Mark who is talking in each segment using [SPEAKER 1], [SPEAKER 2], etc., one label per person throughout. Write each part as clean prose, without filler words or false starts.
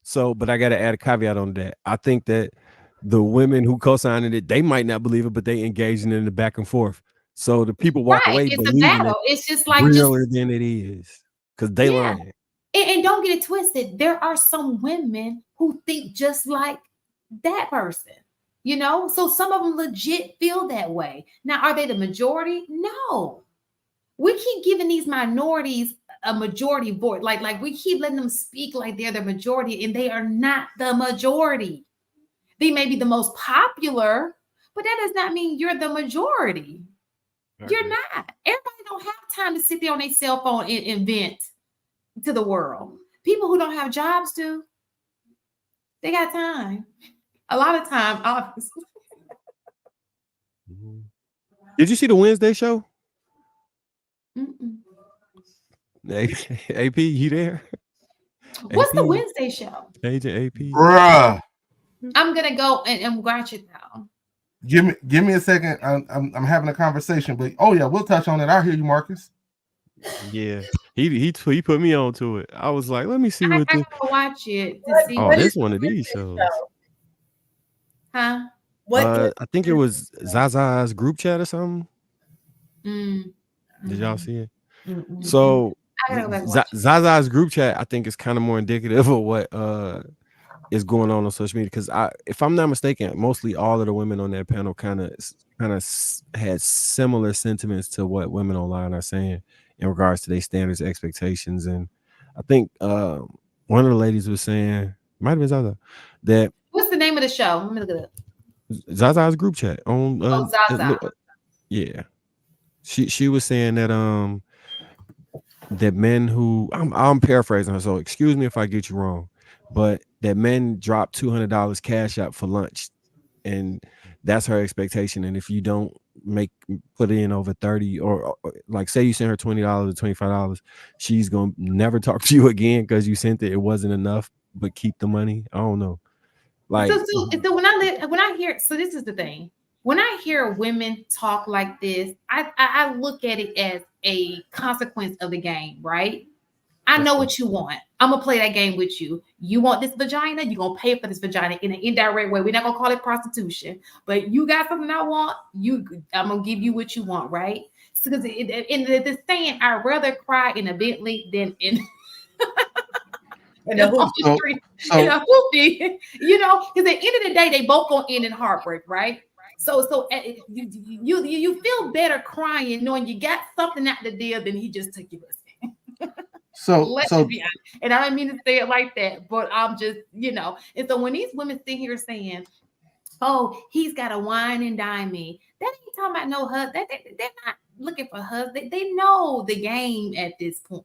[SPEAKER 1] So, but I got to add a caveat on that. I think that the women who co-signed it, they might not believe it, but they engaging in the back and forth. So the people walk
[SPEAKER 2] Right.
[SPEAKER 1] away
[SPEAKER 2] It's a
[SPEAKER 1] believing it
[SPEAKER 2] battle. It's just like
[SPEAKER 1] realer than it is because they
[SPEAKER 2] yeah.
[SPEAKER 1] lying.
[SPEAKER 2] And don't get it twisted. There are some women who think just like that person, you know? So some of them legit feel that way. Now, are they the majority? No. We keep giving these minorities a majority voice. Like we keep letting them speak like they're the majority, and they are not the majority. They may be the most popular, but that does not mean you're the majority. You're not. Everybody don't have time to sit there on their cell phone and vent to the world. People who don't have jobs do. They got time. A lot of time, obviously.
[SPEAKER 1] Mhm. Did you see the Wednesday show?
[SPEAKER 2] Mm-mm.
[SPEAKER 1] AP, you there?
[SPEAKER 2] What's the
[SPEAKER 1] AP,
[SPEAKER 2] Wednesday show?
[SPEAKER 1] Agent AP.
[SPEAKER 3] Bruh.
[SPEAKER 2] I'm gonna go and watch it now.
[SPEAKER 3] Give me a second. I'm having a conversation, but oh yeah, we'll touch on it. I hear you, Marcus.
[SPEAKER 1] Yeah, he put me on to it. I was like, let me see
[SPEAKER 2] I
[SPEAKER 1] what the.
[SPEAKER 2] gotta watch it to
[SPEAKER 4] What,
[SPEAKER 2] see
[SPEAKER 1] Oh,
[SPEAKER 4] what
[SPEAKER 2] what,
[SPEAKER 4] is
[SPEAKER 1] this
[SPEAKER 4] the
[SPEAKER 1] one of these
[SPEAKER 4] Wednesday
[SPEAKER 1] shows.
[SPEAKER 4] show?
[SPEAKER 2] huh?
[SPEAKER 4] What is
[SPEAKER 1] I think it was Zaza's group chat or something.
[SPEAKER 2] Mm,
[SPEAKER 1] Did y'all
[SPEAKER 2] mm,
[SPEAKER 1] see it?
[SPEAKER 4] mm-mm.
[SPEAKER 1] So
[SPEAKER 2] I gotta go back and watch it.
[SPEAKER 1] Zaza's group chat, I think, is kind of more indicative of what is going on social media. Because if I'm not mistaken, mostly all of the women on that panel kind of had similar sentiments to what women online are saying in regards to their standards, expectations, and I think one of the ladies was saying, might have been Zaza, that
[SPEAKER 2] What's the name of the show? Let me look it up.
[SPEAKER 1] Zaza's group chat on
[SPEAKER 2] Oh, Zaza.
[SPEAKER 1] yeah, she was saying that that men who I'm paraphrasing her, so excuse me if I get you wrong, but that men drop $200 cash out for lunch, and that's her expectation. And if you don't put in over 30, or like say you send her $20 or $25, she's gonna never talk to you again because you sent it wasn't enough, but keep the money. I don't know. Like
[SPEAKER 2] So when I hear, so this is the thing. When I hear women talk like this, I look at it as a consequence of the game, right? I
[SPEAKER 1] that's
[SPEAKER 2] know
[SPEAKER 1] true.
[SPEAKER 2] what you want. I'm gonna play that game with you. You want this vagina, you're gonna pay for this vagina in an indirect way. We're not gonna call it prostitution, but you got something I want, I'm gonna give you what you want, right? Because in the saying, I'd rather cry in a Bentley than in
[SPEAKER 4] And the
[SPEAKER 2] on
[SPEAKER 4] hoop.
[SPEAKER 2] the
[SPEAKER 3] So
[SPEAKER 2] street in
[SPEAKER 3] so
[SPEAKER 2] a hoopty, you know, because at the end of the day, they both gonna end in heartbreak, right? You feel better crying knowing you got something out the deal than he just took your pussy.
[SPEAKER 3] so
[SPEAKER 2] Let's
[SPEAKER 3] so
[SPEAKER 2] be honest. And I don't mean to say it like that, but I'm just, you know. And so when these women sit here saying, "Oh, he's got a wine and dine me," that ain't talking about no husband. They're not looking for husband. They know the game at this point.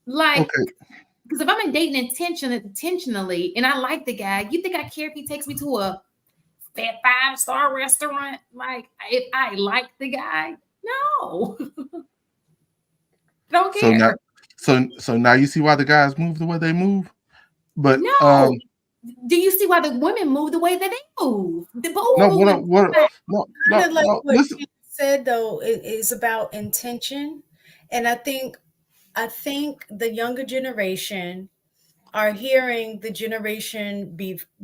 [SPEAKER 2] Like,
[SPEAKER 3] okay.
[SPEAKER 2] because if I'm dating intentionally and I like the guy, you think I care if he takes me to a fat 5-star restaurant? Like, if I like the guy, no, don't
[SPEAKER 3] So now
[SPEAKER 2] care.
[SPEAKER 3] so now you see why the guys move the way they move. But
[SPEAKER 2] No. Do you see why the women move the way that they move? But
[SPEAKER 3] no,
[SPEAKER 2] who moving
[SPEAKER 3] no,
[SPEAKER 4] Kind
[SPEAKER 3] no,
[SPEAKER 4] of like
[SPEAKER 3] no.
[SPEAKER 4] what
[SPEAKER 3] Listen.
[SPEAKER 4] you said though, it is about intention. And I think the younger generation are hearing the generation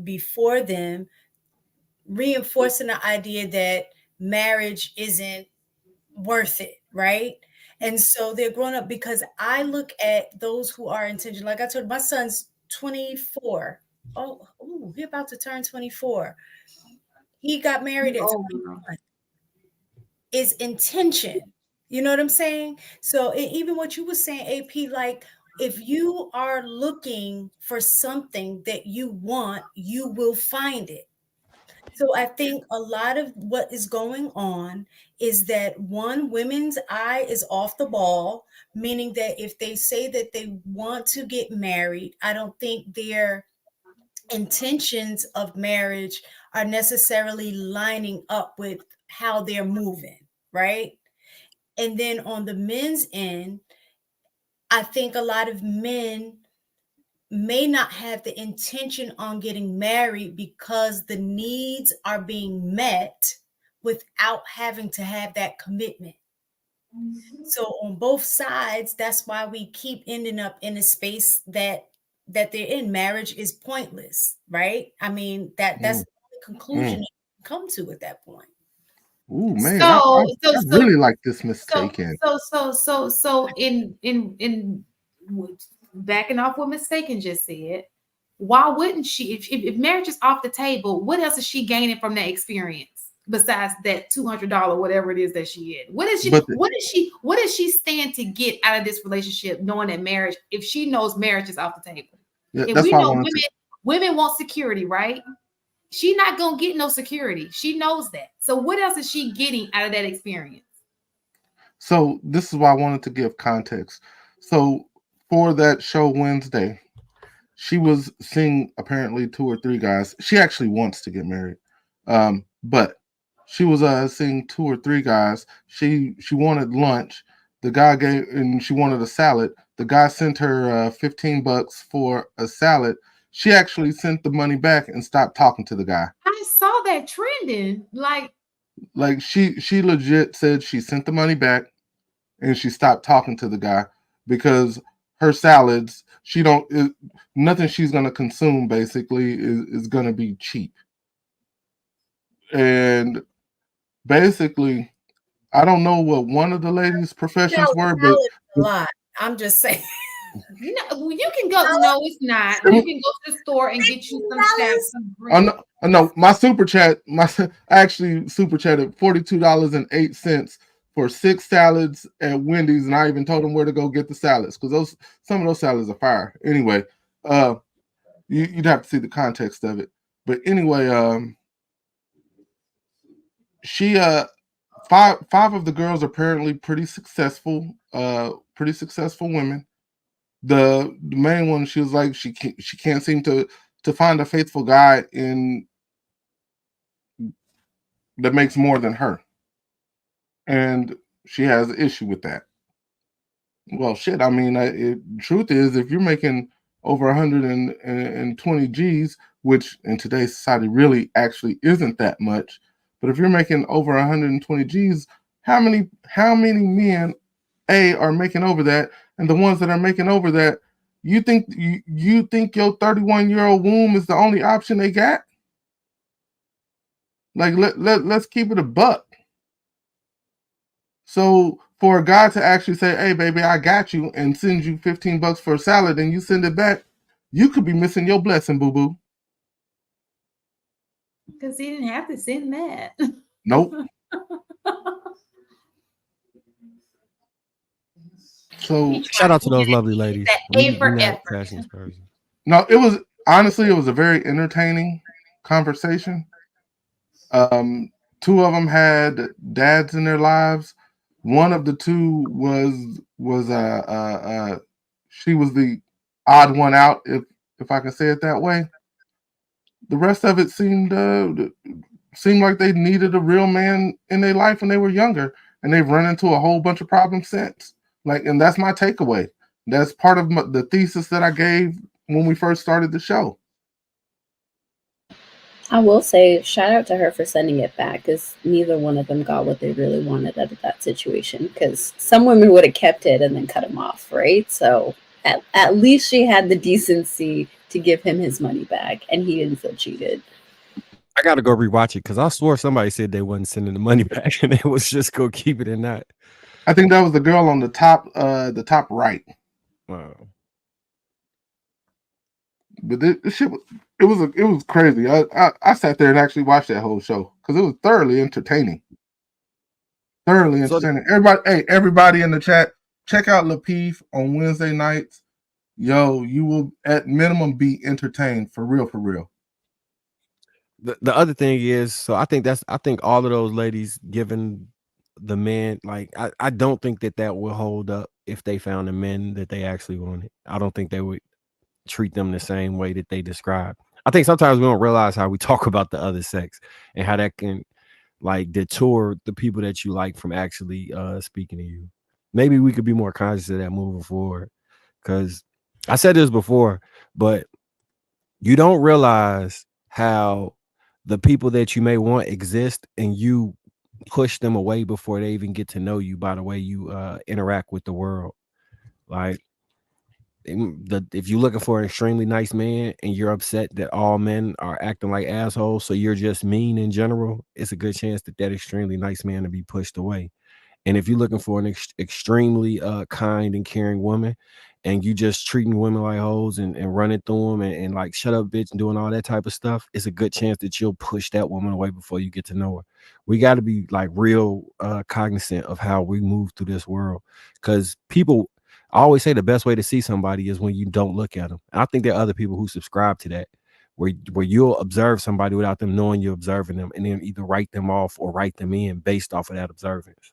[SPEAKER 4] before them reinforcing the idea that marriage isn't worth it, right? And so they're growing up because I look at those who are intentional. Like I told my son's 24. Oh, ooh, he about to turn 24. He got married at
[SPEAKER 2] Oh,
[SPEAKER 4] 21. Is intention. You know what I'm saying? So even what you were saying, AP, like if you are looking for something that you want, you will find it. So I think a lot of what is going on is that one, women's eye is off the ball, meaning that if they say that they want to get married, I don't think their intentions of marriage are necessarily lining up with how they're moving, right? And then on the men's end, I think a lot of men may not have the intention on getting married because the needs are being met without having to have that commitment. So on both sides, that's why we keep ending up in a space that that they're in. Marriage is pointless, right? I mean, that's the conclusion you come to at that point.
[SPEAKER 3] Ooh, man,
[SPEAKER 2] So
[SPEAKER 3] I really like this mistaken.
[SPEAKER 2] So in backing off what Mistaken just said, why wouldn't she? If marriage is off the table, what else is she gaining from that experience besides that $200, whatever it is that she had? What is she? What does she stand to get out of this relationship, knowing that marriage? If she knows marriage is off the table,
[SPEAKER 3] Yeah,
[SPEAKER 2] if
[SPEAKER 3] that's
[SPEAKER 2] we
[SPEAKER 3] why
[SPEAKER 2] know women want security, right? She's not gonna get no security. She knows that. So what else is she getting out of that experience?
[SPEAKER 3] So this is why I wanted to give context. So for that show Wednesday, she was seeing apparently 2 or 3 guys. She actually wants to get married, but she was seeing 2 or 3 guys. She wanted lunch. The guy gave, and she wanted a salad. The guy sent her $15 for a salad. She actually sent the money back and stopped talking to the guy.
[SPEAKER 2] I saw that trending.
[SPEAKER 3] Like she legit said she sent the money back and she stopped talking to the guy because her salads, nothing she's gonna consume basically is gonna be cheap. And basically, I don't know what one of the ladies' professions were, but
[SPEAKER 4] a lot. I'm just saying.
[SPEAKER 2] No, you can go. No, it's not. You can go to the store and get you some snacks, some greens.
[SPEAKER 3] No, my super chat, I actually super chatted $42.08 for 6 salads at Wendy's, and I even told them where to go get the salads because some of those salads are fire. Anyway, you'd have to see the context of it. But anyway, she 5 of the girls are apparently pretty successful women. The main one, she was like she can't seem to find a faithful guy that makes more than her, and she has an issue with that. Well, shit. I mean, truth is, if you're making over 120 G's, which in today's society really actually isn't that much, but if you're making over 120 G's, how many men are making over that? And the ones that are making over that, you think your 31-year-old womb is the only option they got? Like let's keep it a buck. So for a guy to actually say, "Hey, baby, I got you," and send you $15 for a salad, and you send it back, you could be missing your blessing, boo boo.
[SPEAKER 2] Because he didn't have to send that.
[SPEAKER 3] Nope. So
[SPEAKER 1] shout out to those lovely ladies.
[SPEAKER 3] No, it was honestly, it was a very entertaining conversation. 2 of them had dads in their lives. One of the 2 was she was the odd one out, if I can say it that way. The rest of it seemed like they needed a real man in their life when they were younger, and they've run into a whole bunch of problems since. And that's my takeaway. That's part of the thesis that I gave when we first started the show.
[SPEAKER 5] I will say, shout out to her for sending it back, because neither one of them got what they really wanted out of that situation. Because some women would have kept it and then cut him off, right? So at least she had the decency to give him his money back, and he didn't feel cheated.
[SPEAKER 1] I gotta go rewatch it because I swore somebody said they wasn't sending the money back and it was just go keep it in that.
[SPEAKER 3] I think that was the girl on the top right.
[SPEAKER 1] Wow.
[SPEAKER 3] But this shit it was crazy. I sat there and actually watched that whole show because it was thoroughly entertaining. Everybody in the chat, check out Lapeef on Wednesday nights. Yo, you will at minimum be entertained for real, for real.
[SPEAKER 1] The other thing is, so I think all of those ladies giving the men, like I don't think that will hold up if they found the men that they actually wanted. I don't think they would treat them the same way that they describe. I think sometimes we don't realize how we talk about the other sex and how that can like detour the people that you like from actually speaking to you. Maybe we could be more conscious of that moving forward, because I said this before, but you don't realize how the people that you may want exist, and you push them away before they even get to know you by the way you interact with the world. Like, if you're looking for an extremely nice man and you're upset that all men are acting like assholes, so you're just mean in general, it's a good chance that that extremely nice man will be pushed away. And if you're looking for an extremely kind and caring woman, and you just treating women like hoes and running through them and like shut up bitch and doing all that type of stuff, it's a good chance that you'll push that woman away before you get to know her. We got to be like real cognizant of how we move through this world, because people, I always say the best way to see somebody is when you don't look at them. And I think there are other people who subscribe to that, where you'll observe somebody without them knowing you're observing them, and then either write them off or write them in based off of that observance.